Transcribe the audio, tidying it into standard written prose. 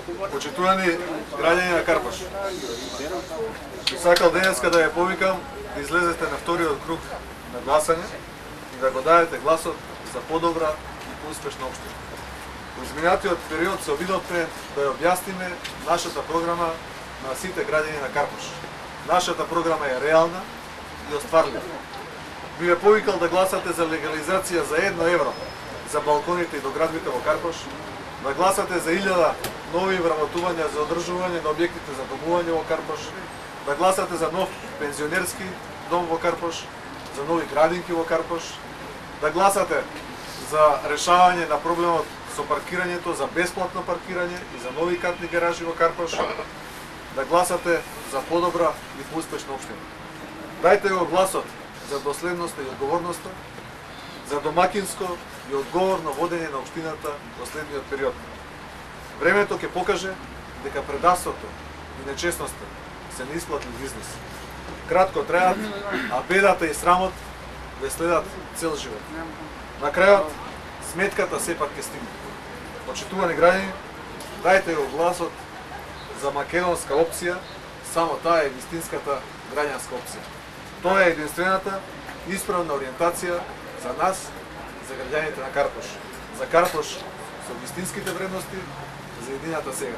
Почитувани граѓани на Карпаш, би сакал денеска да ја повикам да излезете на вториот круг на гласање и да го дадете гласот за подобра и поуспешна општина. Во изминатиот период се обидовме да ја објасниме нашата програма на сите граѓани на Карпаш. Нашата програма е реална и остварлива. Би ве повикал да гласате за легализација за 1 евро за балконите и доградбите во Карпаш, да гласате за 1000 нови вработувања за одржување на објектите за домување во Карпаш, да гласате за нов пензионерски дом во Карпаш, за нови градинки во Карпаш, да гласате за решавање на проблемот со паркирањето, за бесплатно паркирање и за нови катни гаражи во Карпаш, да гласате за подобра и поуспешна општина. Дајте го гласот за доследноста и одговорноста, за домакинско и одговорно водење на општината во следниот период. Времето ќе покаже дека предавството и нечестноста се неисплатни бизнес. Кратко траат, а бедата и срамот ве следат цел живот. На крајот, сметката сепак ќе стигне. Почитувани граѓани, дајте го гласот за македонска опција, само таа е вистинската граѓанска опција. Тоа е единствената исправна ориентација за нас, за граѓаните на Карпаш. За Карпаш со вистинските вредности, за едината сега.